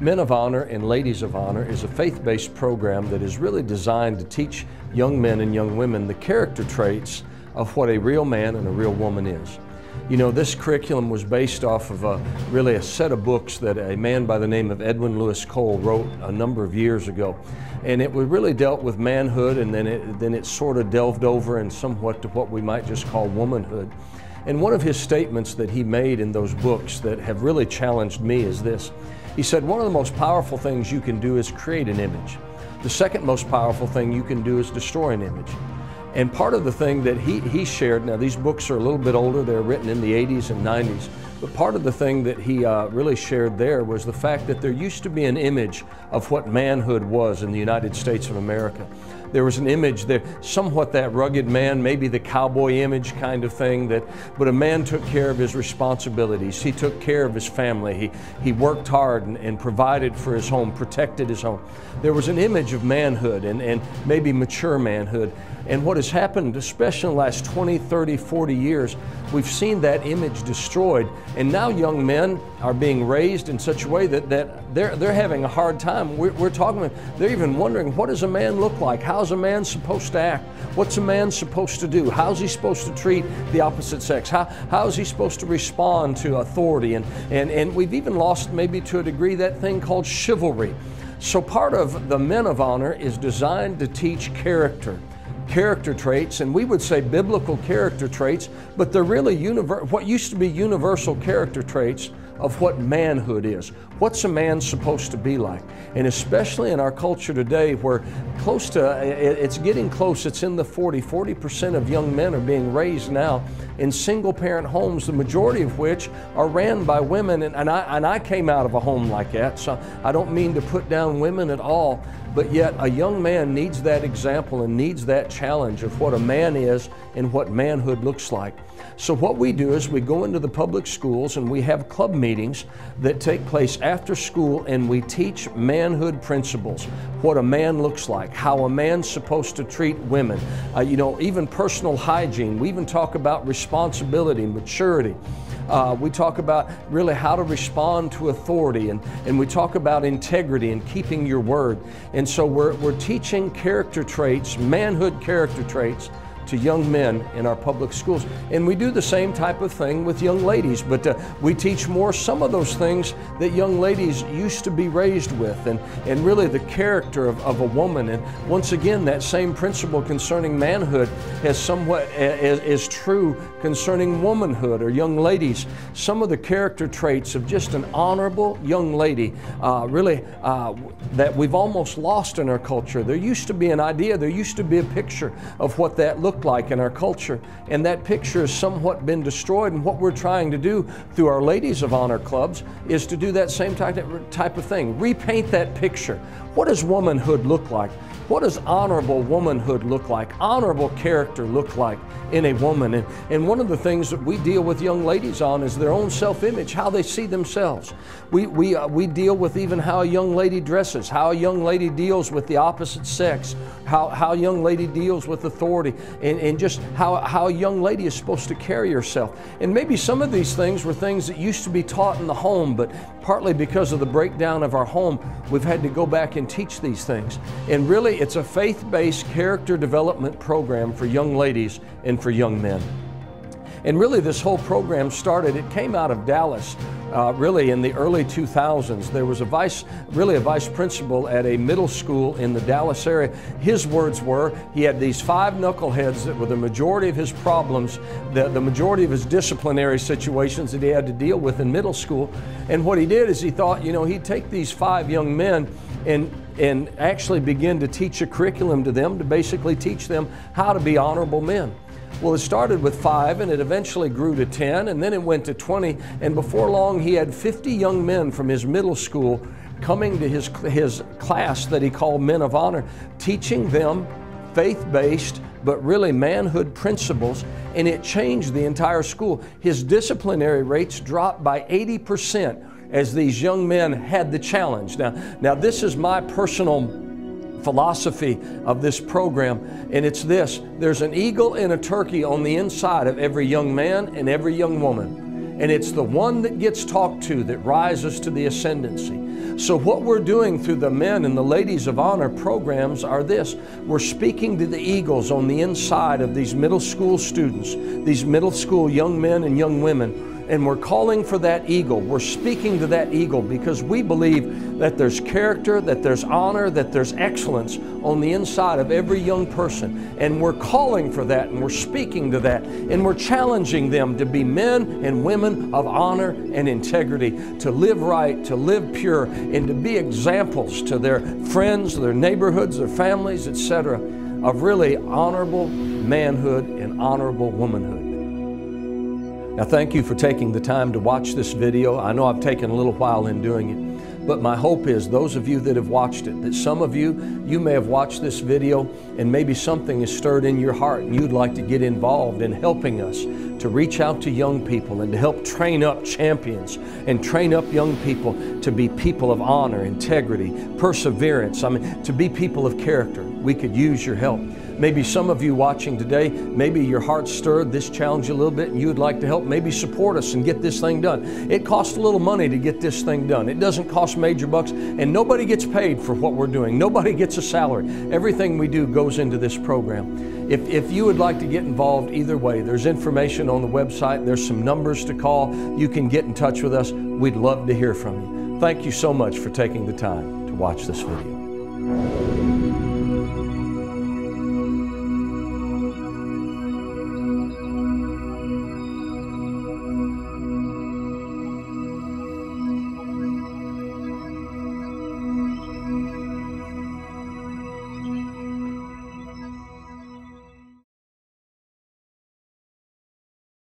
Men of Honor and Ladies of Honor is a faith-based program that is really designed to teach young men and young women the character traits of what a real man and a real woman is. You know, this curriculum was based off of really a set of books that a man by the name of Edwin Lewis Cole wrote a number of years ago. And it really dealt with manhood, and then it sort of delved over and somewhat to what we might just call womanhood. And one of his statements that he made in those books that have really challenged me is this. He said, one of the most powerful things you can do is create an image. The second most powerful thing you can do is destroy an image. And part of the thing that he shared, now these books are a little bit older, they're written in the 80s and 90s, but part of the thing that he really shared there was the fact that there used to be an image of what manhood was in the United States of America. There was an image there, somewhat that rugged man, maybe the cowboy image kind of thing, but a man took care of his responsibilities. He took care of his family. He worked hard and provided for his home, protected his home. There was an image of manhood and maybe mature manhood. And what has happened, especially in the last 20, 30, 40 years, we've seen that image destroyed. And now young men are being raised in such a way that they're having a hard time. We're talking about, they're even wondering, what does a man look like? How's a man supposed to act? What's a man supposed to do? How's he supposed to treat the opposite sex? How is he supposed to respond to authority? And we've even lost, maybe to a degree, that thing called chivalry. So part of the Men of Honor is designed to teach character traits, and we would say biblical character traits, but they're really what used to be universal character traits of what manhood is. What's a man supposed to be like? And especially in our culture today, where it's getting close, it's in the 40% of young men are being raised now in single parent homes, the majority of which are ran by women. And I came out of a home like that, so I don't mean to put down women at all, but yet a young man needs that example and needs that challenge of what a man is and what manhood looks like. So what we do is we go into the public schools and we have club meetings that take place after school, and we teach manhood principles, what a man looks like, how a man's supposed to treat women, you know, even personal hygiene. We even talk about responsibility, maturity. We talk about really how to respond to authority, and we talk about integrity and keeping your word. And so we're teaching character traits, manhood character traits, to young men in our public schools. And we do the same type of thing with young ladies, but we teach more some of those things that young ladies used to be raised with, and really the character of a woman. And once again, that same principle concerning manhood is true concerning womanhood or young ladies. Some of the character traits of just an honorable young lady, that we've almost lost in our culture. There used to be an idea, there used to be a picture of what that looked like in our culture, and that picture has somewhat been destroyed. And what we're trying to do through our Ladies of Honor clubs is to do that same type of thing, repaint that picture. What does womanhood look like? What does honorable womanhood look like? Honorable character look like in a woman? And one of the things that we deal with young ladies on is their own self-image, how they see themselves. We deal with even how a young lady dresses, how a young lady deals with the opposite sex, how a young lady deals with authority, and just how a young lady is supposed to carry herself. And maybe some of these things were things that used to be taught in the home, but partly because of the breakdown of our home, we've had to go back and teach these things. And really, it's a faith-based character development program for young ladies and for young men. And really, this whole program started, it came out of Dallas, really in the early 2000s. There was a vice principal at a middle school in the Dallas area. His words were, he had these 5 knuckleheads that were the majority of his problems, the majority of his disciplinary situations that he had to deal with in middle school. And what he did is he thought, you know, he'd take these 5 young men and actually begin to teach a curriculum to them to basically teach them how to be honorable men. Well, it started with 5, and it eventually grew to 10, and then it went to 20, and before long he had 50 young men from his middle school coming to his class that he called Men of Honor, teaching them faith-based but really manhood principles, and it changed the entire school. His disciplinary rates dropped by 80% as these young men had the challenge. Now this is my personal philosophy of this program, and it's this: there's an eagle and a turkey on the inside of every young man and every young woman. and it's the one that gets talked to that rises to the ascendancy. So what we're doing through the Men and the Ladies of Honor programs are this. We're speaking to the eagles on the inside of these middle school students, these middle school young men and young women, and we're calling for that eagle. We're speaking to that eagle because we believe that there's character, that there's honor, that there's excellence on the inside of every young person. And we're calling for that, and we're speaking to that, and we're challenging them to be men and women of honor and integrity, to live right, to live pure, and to be examples to their friends, their neighborhoods, their families, etc., of really honorable manhood and honorable womanhood. Now, thank you for taking the time to watch this video. I know I've taken a little while in doing it, but my hope is those of you that have watched it, that some of you may have watched this video and maybe something is stirred in your heart and you'd like to get involved in helping us to reach out to young people and to help train up champions and train up young people to be people of honor, integrity, perseverance, to be people of character. We could use your help. Maybe some of you watching today, maybe your heart's stirred, this challenged you a little bit and you would like to help. Maybe support us and get this thing done. It costs a little money to get this thing done. It doesn't cost major bucks, and nobody gets paid for what we're doing. Nobody gets a salary. Everything we do goes into this program. If you would like to get involved either way, there's information on the website. There's some numbers to call. You can get in touch with us. We'd love to hear from you. Thank you so much for taking the time to watch this video.